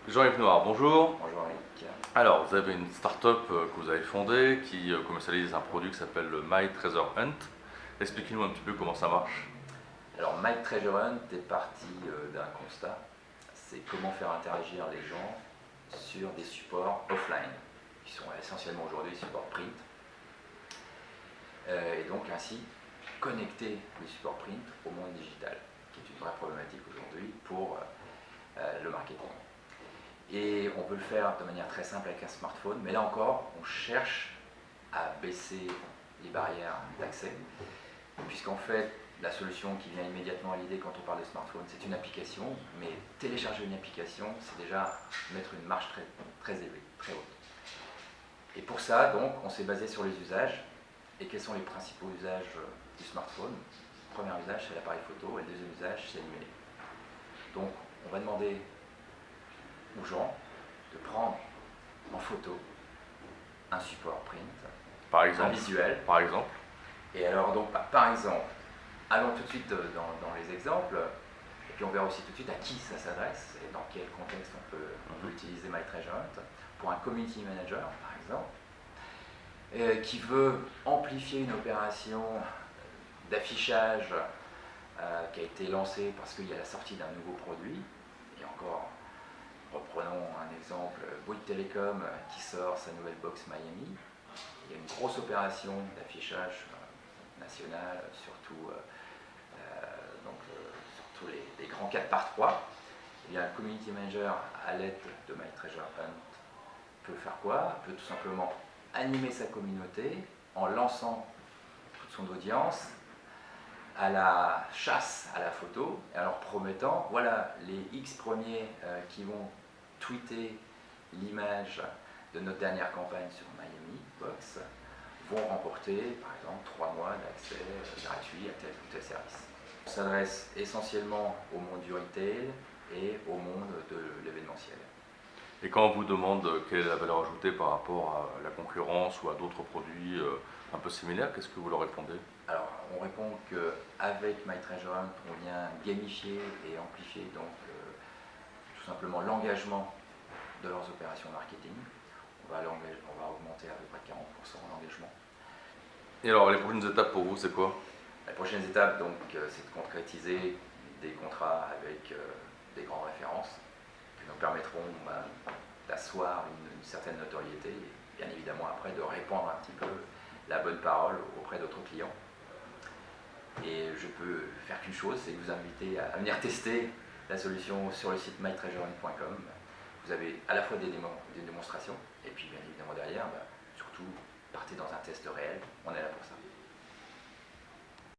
Jean-Yves Noir, bonjour. Bonjour Eric. Alors, vous avez une start-up que vous avez fondée qui commercialise un produit qui s'appelle le My Treasure Hunt. Expliquez-nous un petit peu comment ça marche. Alors My Treasure Hunt est parti d'un constat, c'est comment faire interagir les gens sur des supports offline, qui sont essentiellement aujourd'hui des supports print, et donc ainsi connecter les supports print au monde digital, qui est une vraie problématique aujourd'hui pour le marketing. Et on peut le faire de manière très simple avec un smartphone, mais là encore, on cherche à baisser les barrières d'accès, puisqu'en fait, la solution qui vient immédiatement à l'idée quand on parle de smartphone, c'est une application, mais télécharger une application, c'est déjà mettre une marche très, très élevée, très haute. Et pour ça, donc, on s'est basé sur les usages. Et quels sont les principaux usages du smartphone? Le premier usage, c'est l'appareil photo, et le deuxième usage, c'est l'email. Donc, on va demander aux gens de prendre en photo un support print, Par un exemple. visuel. Par exemple. Et alors, donc, par exemple, allons tout de suite dans les exemples, et puis on verra aussi tout de suite à qui ça s'adresse et dans quel contexte on peut utiliser My Treasure Hunt. Pour un community manager, par exemple, qui veut amplifier une opération d'affichage qui a été lancée parce qu'il y a la sortie d'un nouveau produit, et encore, reprenons un exemple, Bouygues Telecom qui sort sa nouvelle box Miami. Il y a une grosse opération d'affichage national, surtout sur tous les grands 4x3. Eh bien, un community manager à l'aide de My Treasure Hunt peut faire quoi? Peut tout simplement animer sa communauté en lançant toute son audience à la chasse à la photo, et en leur promettant, voilà, les X premiers qui vont tweeter l'image de notre dernière campagne sur Miami Box vont remporter, par exemple, 3 mois d'accès gratuit à tel ou tel service. On s'adresse essentiellement au monde du retail et au monde de l'événementiel. Et quand on vous demande quelle est la valeur ajoutée par rapport à la concurrence ou à d'autres produits un peu similaires, qu'est-ce que vous leur répondez? Alors, on répond qu'avec My Treasure Hunt, on vient gamifier et amplifier donc tout simplement l'engagement de leurs opérations marketing. On va augmenter à peu près 40% l'engagement. Et alors, les prochaines étapes pour vous, c'est quoi? La prochaine étape, donc, c'est de concrétiser des contrats avec des grandes références qui nous permettront d'asseoir une certaine notoriété et bien évidemment après de répandre un petit peu la bonne parole auprès d'autres clients. Et je peux faire qu'une chose, c'est vous inviter à venir tester la solution sur le site mytreasurehunt.com. Vous avez à la fois des démonstrations et puis bien évidemment derrière, surtout partez dans un test réel, on est là pour ça.